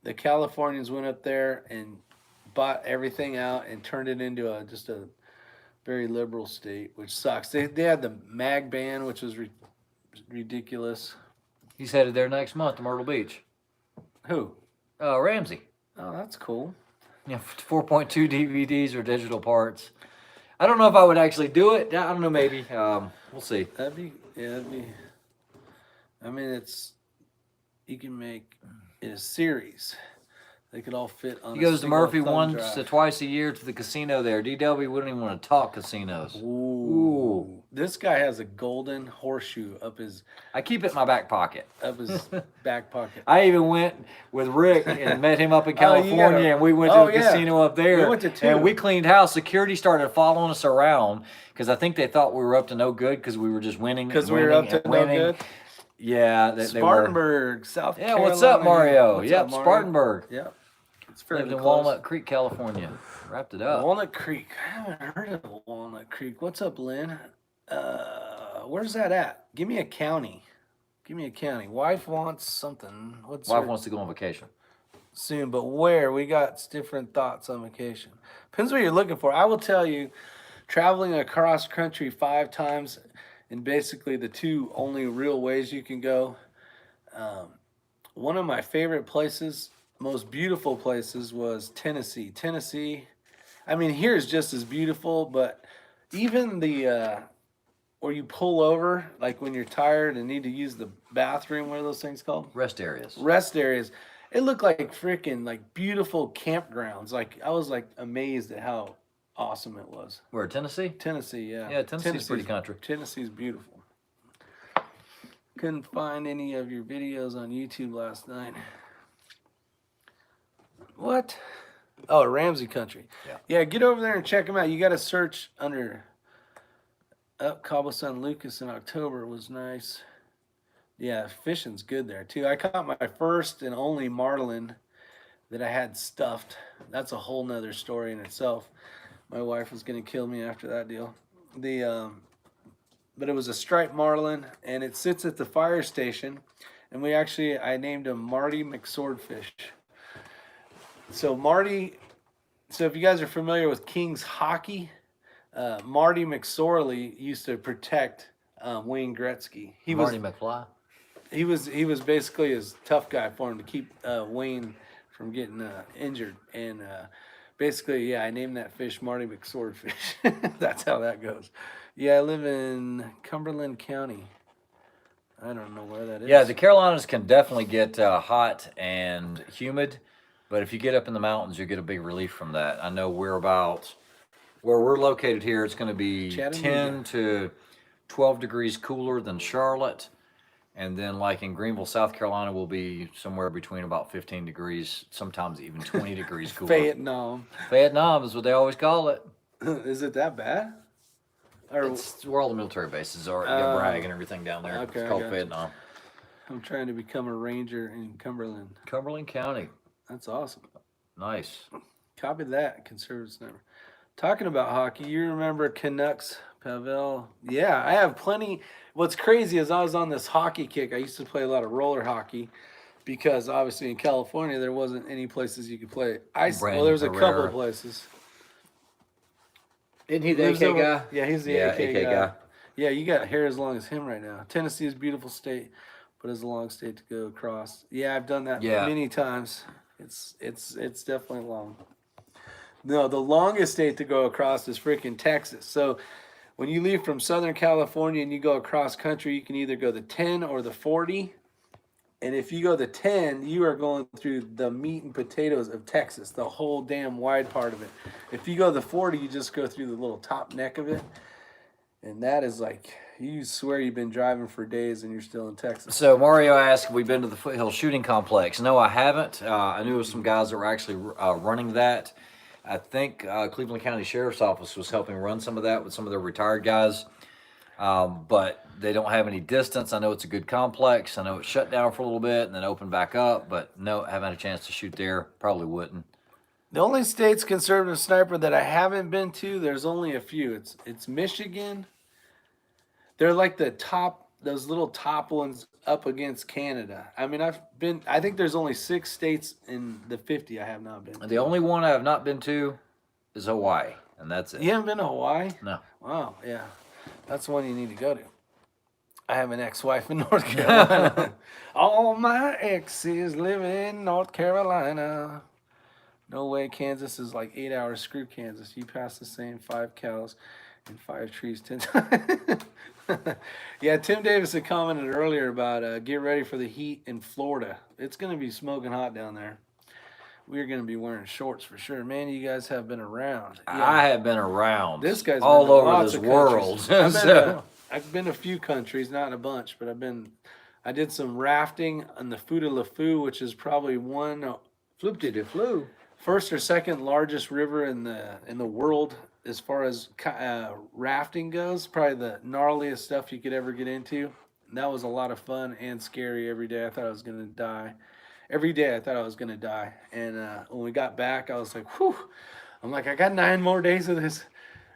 A: the Californians went up there and bought everything out and turned it into just a very liberal state, which sucks. They had the mag ban, which was ridiculous.
B: He's headed there next month to Myrtle Beach.
A: Who?
B: Ramsey.
A: Oh, that's cool.
B: Yeah, 4.2 DVDs or digital parts. I don't know if I would actually do it. I don't know, maybe. We'll see.
A: That'd be. I mean, you can make it a series. They could all fit on.
B: He goes to Murphy once
A: drive.
B: to twice a year to the casino there. DW wouldn't even want to talk casinos.
A: Ooh. This guy has a golden horseshoe up his.
B: I keep it in my back pocket.
A: Up his back pocket.
B: I even went with Rick and met him up in California, and we went to a casino up there.
A: We went to two.
B: And we cleaned house. Security started following us around because I think they thought we were up to no good because we were just winning.
A: Because we were up to no good.
B: Yeah,
A: Spartanburg, South Carolina.
B: Yeah, what's up, Mario?
A: What's
B: up,
A: up, Mario?
B: Spartanburg.
A: Yep.
B: Lived in Walnut Creek, California. Wrapped it up.
A: Walnut Creek. I haven't heard of Walnut Creek. What's up, Lynn? Where's that at? Give me a county. Give me a county. Wife wants something.
B: Wife wants to go on vacation.
A: Soon, but where? We got different thoughts on vacation. Depends what you're looking for. I will tell you, traveling across country 5 times, and basically the 2 only real ways you can go. One of my favorite places, most beautiful places, was Tennessee. Tennessee, I mean, here is just as beautiful, but even the where you pull over, like when you're tired and need to use the bathroom, what are those things called?
B: Rest areas.
A: Rest areas. It looked like freaking like beautiful campgrounds. Like I was like amazed at how awesome it was.
B: Where, Tennessee?
A: Tennessee, yeah.
B: Yeah, Tennessee's pretty country.
A: Tennessee's beautiful. Couldn't find any of your videos on YouTube last night. What? Oh, Ramsey Country. Yeah, get over there and check them out. You got to search under Cabo San Lucas in October was nice. Yeah, fishing's good there too. I caught my first and only marlin that I had stuffed. That's a whole nother story in itself. My wife was going to kill me after that deal. But it was a striped marlin, and it sits at the fire station. And I named him Marty McSwordfish. So if you guys are familiar with Kings hockey, Marty McSorley used to protect Wayne Gretzky.
B: Marty McFly.
A: He was basically his tough guy for him to keep Wayne from getting injured. And basically, yeah, I named that fish Marty McSwordfish. That's how that goes. Yeah, I live in Cumberland County. I don't know where that is.
B: Yeah, the Carolinas can definitely get hot and humid, but if you get up in the mountains, you get a big relief from that. I know where we're located here, it's going to be 10 to 12 degrees cooler than Charlotte. And then like in Greenville, South Carolina, will be somewhere between about 15 degrees, sometimes even 20 degrees cooler.
A: Vietnam
B: is what they always call it.
A: Is it that bad? Or
B: it's where all the military bases are, Bragg and everything down there.
A: Okay,
B: it's called Vietnam.
A: I'm trying to become a ranger in Cumberland.
B: Cumberland County.
A: That's awesome.
B: Nice.
A: Copy that, conservatives never. Talking about hockey, you remember Canucks, Pavel? Yeah, I have plenty. What's crazy is I was on this hockey kick. I used to play a lot of roller hockey because obviously in California there wasn't any places you could play ice. Well, there was a couple of places.
B: Isn't he the AK guy?
A: Yeah, he's the AK guy. Yeah, you got hair as long as him right now. Tennessee is a beautiful state, but it's a long state to go across. Yeah, I've done that many times. It's definitely long. No, the longest state to go across is freaking Texas. So when you leave from Southern California and you go across country, you can either go the 10 or the 40. And if you go the 10, you are going through the meat and potatoes of Texas, the whole damn wide part of it. If you go the 40, you just go through the little top neck of it. And that is like, you swear you've been driving for days and you're still in Texas.
B: So Mario asked, have we been to the Foothill Shooting Complex? No, I haven't. I knew of some guys that were actually running that. I think Cleveland County Sheriff's Office was helping run some of that with some of their retired guys. but they don't have any distance. I know it's a good complex. I know it's shut down for a little bit and then opened back up, but no, haven't had a chance to shoot there. Probably wouldn't.
A: The only state's conservative sniper that I haven't been to, there's only a few. It's Michigan. They're like the top, those little top ones up against Canada. I mean, I think there's only 6 states in the 50 I have not been to.
B: The only one I have not been to is Hawaii, and that's it.
A: You haven't been to Hawaii?
B: No.
A: Wow, yeah. That's one you need to go to. I have an ex-wife in North Carolina. All my exes live in North Carolina. No way, Kansas is like 8 hours. Screw Kansas. You pass the same 5 cows and 5 trees 10 times. Yeah, Tim Davis had commented earlier about get ready for the heat in Florida. It's going to be smoking hot down there. We're going to be wearing shorts for sure. Man, you guys have been around. Yeah.
B: I have been around.
A: This guy's
B: all
A: been to
B: over
A: lots
B: this
A: of
B: world.
A: I've been to a few countries, not in a bunch, but I did some rafting on the Fou de la Fou, which is probably first or second largest river in the world as far as rafting goes. Probably the gnarliest stuff you could ever get into. And that was a lot of fun and scary. Every day I thought I was going to die. Every day I thought I was going to die. And when we got back, I was like, whew. I'm like, I got 9 more days of this.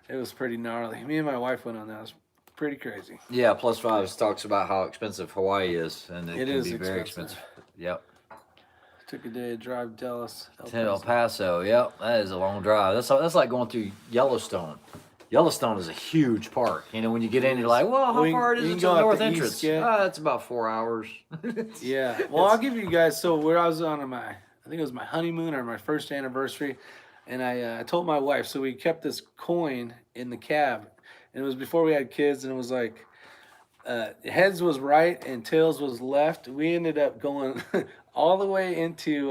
A: It was pretty gnarly. Me and my wife went on that. It was pretty crazy.
B: Yeah, Plus Fives talks about how expensive Hawaii is, and it can be very expensive. Yep.
A: Took a day to drive Dallas.
B: To El Paso. Yep, that is a long drive. That's like going through Yellowstone. Yellowstone is a huge park. You know, when you get in, you're like, well, how far is it to the north entrance? It's about 4 hours.
A: Yeah. Well, I'll give you guys, so where I was on I think it was my honeymoon or my first anniversary, and I told my wife, so we kept this coin in the cab, and it was before we had kids, and it was like, heads was right and tails was left. We ended up going all the way into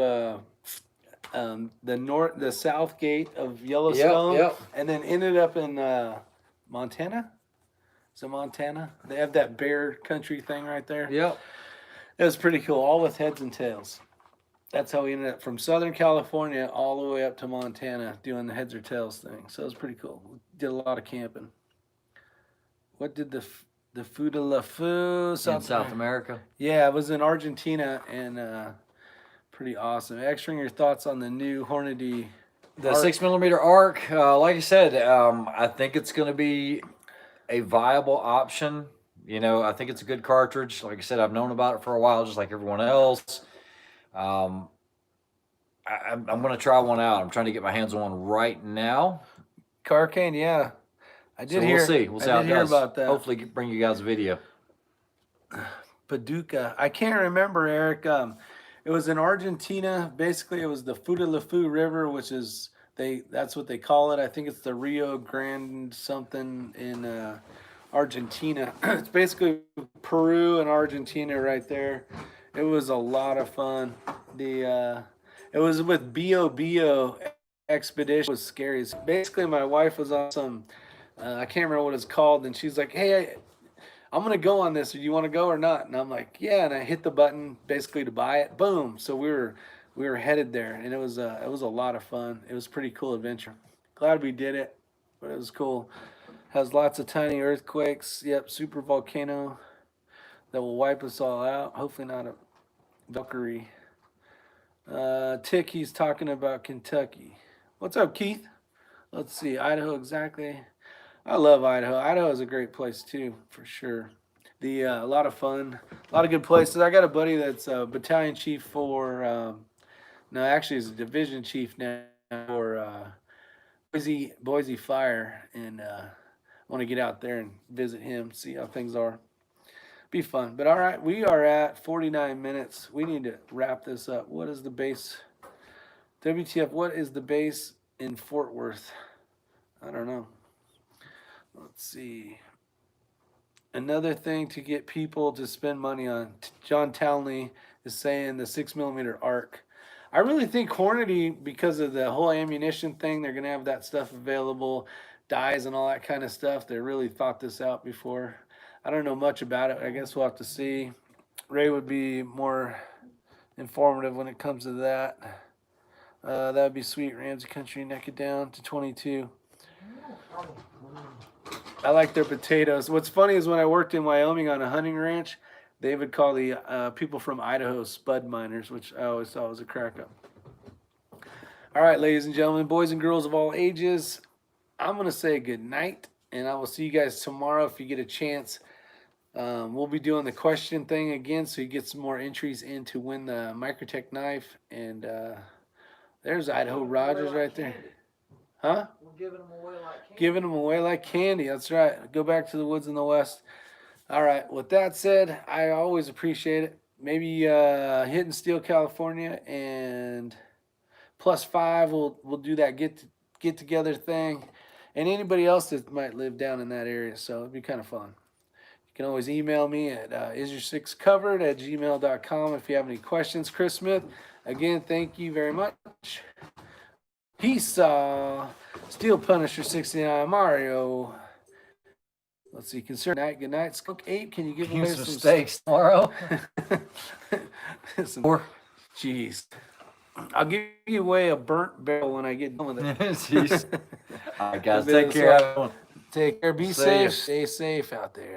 A: the south gate of Yellowstone, and then ended up in Montana. So Montana, they have that bear country thing right there.
B: Yep.
A: It was pretty cool, all with heads and tails. That's how we ended up from Southern California all the way up to Montana doing the heads or tails thing. So it was pretty cool. We did a lot of camping. What did the Fou de la Fou
B: in South America?
A: Yeah, it was in Argentina, and pretty awesome. Extra, your thoughts on the new Hornady?
B: The 6mm arc, like I said, I think it's going to be a viable option. You know, I think it's a good cartridge. Like I said, I've known about it for a while, just like everyone else. I'm going to try one out. I'm trying to get my hands on one right now.
A: Carcane, yeah. We'll see.
B: We'll see how it goes. About that. Hopefully bring you guys a video.
A: Paducah. I can't remember, Eric. It was in Argentina. Basically, it was the Fou de la Fou River, which is that's what they call it. I think it's the Rio Grande something in Argentina. It's basically Peru and Argentina right there. It was a lot of fun. It was with Bio expedition. It was scary. Basically, my wife was on some I can't remember what it's called, and she's like, hey, I'm gonna go on this. Do you want to go or not? And I'm like, yeah. And I hit the button basically to buy it. Boom. So we were headed there, and it was a lot of fun. It was a pretty cool adventure. Glad we did it, but it was cool. Has lots of tiny earthquakes. Yep, super volcano that will wipe us all out. Hopefully not a Valkyrie. Tick, he's talking about Kentucky. What's up, Keith? Let's see, Idaho exactly. I love Idaho. Idaho is a great place too, for sure. A lot of fun, a lot of good places. I got a buddy that's a battalion chief for, no, actually he's a division chief now for Boise Fire, and I want to get out there and visit him, see how things are. Be fun. But all right, we are at 49 minutes. We need to wrap this up. What is the base? WTF, what is the base in Fort Worth? I don't know. Let's see. Another thing to get people to spend money on. John Townley is saying the 6mm arc. I really think Hornady, because of the whole ammunition thing, they're going to have that stuff available, dyes and all that kind of stuff. They really thought this out before. I don't know much about it. I guess we'll have to see. Ray would be more informative when it comes to that. That would be sweet. Ramsey Country, neck it down to 22. I like their potatoes. What's funny is when I worked in Wyoming on a hunting ranch, they would call the people from Idaho spud miners, which I always thought was a crack up. All right, ladies and gentlemen, boys and girls of all ages, I'm going to say good night, and I will see you guys tomorrow if you get a chance. We'll be doing the question thing again, so you get some more entries in to win the Microtech knife. And there's Idaho Rogers right there. Huh?
B: We're giving them away like candy.
A: Giving them away like candy. That's right. Go back to the woods in the West. All right. With that said, I always appreciate it. Maybe hitting Steel, California, and +5. We'll do that get together thing, and anybody else that might live down in that area. So it'd be kind of fun. You can always email me at isyour6covered@gmail.com if you have any questions. Chris Smith, again, thank you very much. Peace. Steel Punisher 69 Mario. Let's see. Concern night. Good night. Skunk 8. Can you give away some
B: steaks tomorrow?
A: Jeez. I'll give you away a burnt barrel when I get done with it.
B: Jeez. All right, guys. Take care.
A: Take care. Be safe. Stay safe out there.